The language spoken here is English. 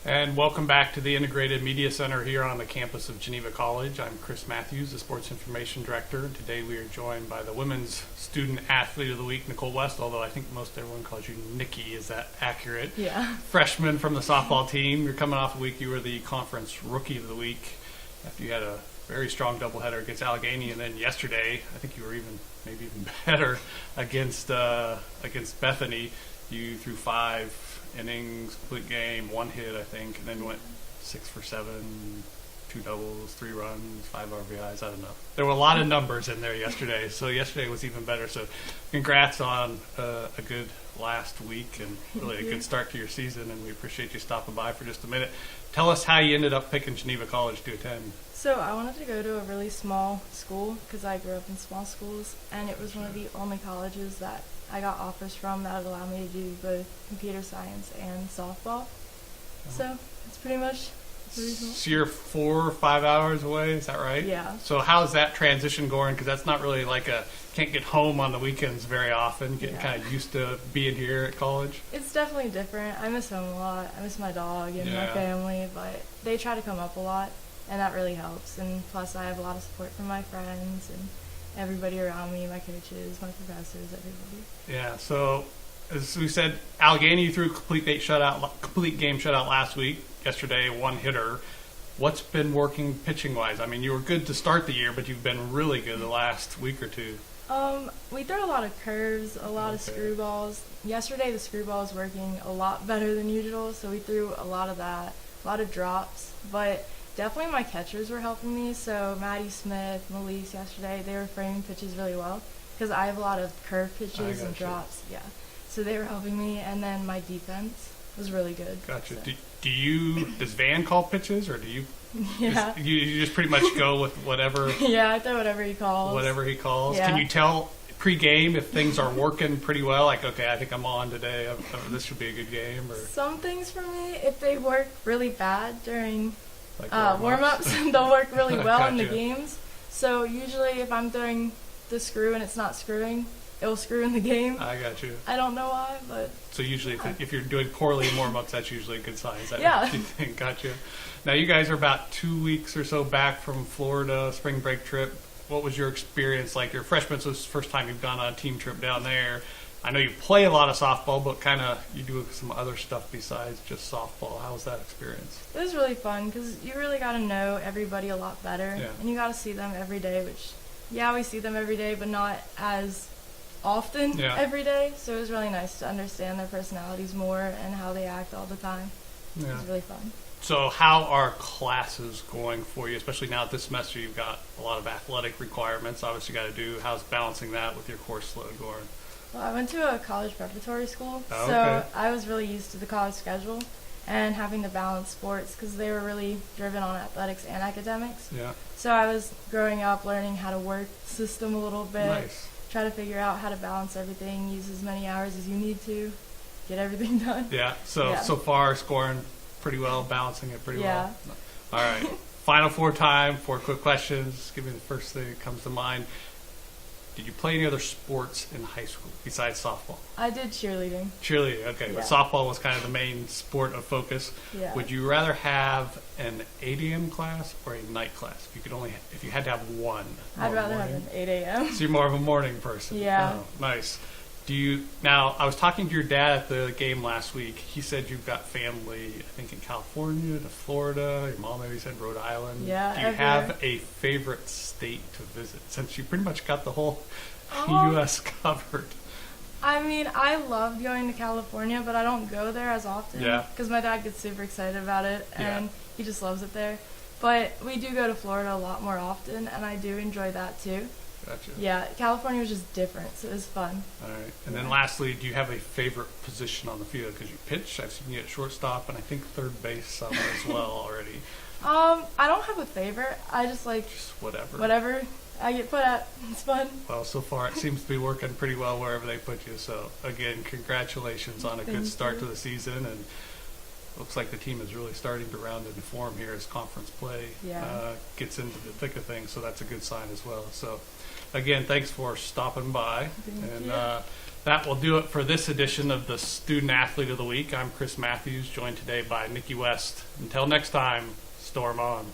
And welcome back to the Integrated Media Center here on the campus of Geneva College. I'm Chris Matthews, the Sports Information Director, and today we are joined by the Women's Student Athlete of the Week, Nicole West, although I think most everyone calls you Nikki. Is that accurate? Yeah. Freshman from the softball team. You're coming off a week. You were the conference Rookie of the Week after you had a very strong doubleheader against Allegheny, and then yesterday, I think you were maybe even better against Bethany. You threw 5 innings, complete game, 1 hit, I think, and then went 6 for 7, 2 doubles, 3 runs, 5 RBIs. I don't know. There were a lot of numbers in there yesterday, so yesterday was even better. So congrats on a good last week and really a good start to your season, and we appreciate you stopping by for just a minute. Tell us how you ended up picking Geneva College to attend. So I wanted to go to a really small school because I grew up in small schools, and it was one of the only colleges that I got offers from that would allow me to do both computer science and softball. So that's pretty much the reason. So you're 4 or 5 hours away, is that right? Yeah. So how's that transition going? Because that's not really can't get home on the weekends very often, getting kind of used to being here at college. It's definitely different. I miss home a lot. I miss my dog and my family, but they try to come up a lot, and that really helps. And plus I have a lot of support from my friends and everybody around me, my coaches, my professors, everybody. Yeah, so as we said, Allegheny threw complete game shutout last week. Yesterday, 1 hitter. What's been working pitching-wise? I mean, you were good to start the year, but you've been really good the last week or two. We throw a lot of curves, a lot of screwballs. Yesterday, the screwball was working a lot better than usual, so we threw a lot of that, a lot of drops. But definitely my catchers were helping me. So Maddie Smith, Melise yesterday, they were framing pitches really well because I have a lot of curve pitches and drops. Yeah, so they were helping me, and then my defense was really good. Gotcha. So. Does Van call pitches, or do you? Yeah. You just pretty much go with whatever. Yeah, I throw whatever he calls. Whatever he calls. Yeah. Can you tell pre-game if things are working pretty well? Like, okay, I think I'm on today. This should be a good game. Or some things for me, if they work really bad during like warm-ups, they'll work really well in the Gotcha. games. So usually if I'm throwing the screw and it's not screwing, it will screw in the game. I got you. I don't know why, but... So usually if you're doing poorly in warm-ups, that's usually a good sign. Is that Yeah. what you think? Gotcha. Now, you guys are about 2 weeks or so back from Florida spring break trip. What was your experience like? You're a freshman, so it's the first time you've gone on a team trip down there. I know you play a lot of softball, but you do some other stuff besides just softball. How was that experience? It was really fun because you really got to know everybody a lot better. Yeah. And you got to see them every day, which, we see them every day, but not as often every day. So it was really nice to understand their personalities more and how they act all the time. It was really fun. So how are classes going for you, especially now this semester you've got a lot of athletic requirements, obviously you got to do. How's balancing that with your course load going? Well, I went to a college preparatory school, Oh, so okay. I was really used to the college schedule and having to balance sports because they were really driven on athletics and academics. Yeah. So I was growing up learning how to work the system a little bit, Nice. try to figure out how to balance everything, use as many hours as you need to, get everything done. Yeah. So far scoring pretty well, balancing it pretty well. All right. Final 4 time, 4 quick questions. Give me the first thing that comes to mind. Did you play any other sports in high school besides softball? I did cheerleading. Cheerleading, okay. But softball was kind of the main sport of focus. Yeah. Would you rather have an 8 a.m. class or a night class? If you had to have one. I'd rather have an 8 a.m. So you're more of a morning person. Yeah. Oh, nice. Now, I was talking to your dad at the game last week. He said you've got family, I think, in California, to Florida. Your mom maybe said Rhode Island. Yeah, Do you everywhere. have a favorite state to visit, since you pretty much got the whole U.S. covered? I mean, I loved going to California, but I don't go there as often. Yeah. Because my dad gets super excited about it, and he just loves it there. But we do go to Florida a lot more often, and I do enjoy that too. Gotcha. Yeah, California was just different, so it was fun. All right. And then lastly, do you have a favorite position on the field? Because you pitch, I've seen you at shortstop, and I think third base some as well already. I don't have a favorite. I just like Just whatever. whatever I get put at. It's fun. Well, so far it seems to be working pretty well wherever they put you. So, again, congratulations on a good start to the season. And looks like the team is really starting to round into form here as conference play gets into the thick of things. So that's a good sign as well. So, again, thanks for stopping by. Thank and you. That will do it for this edition of the Student Athlete of the Week. I'm Chris Matthews, joined today by Nikki West. Until next time, storm on.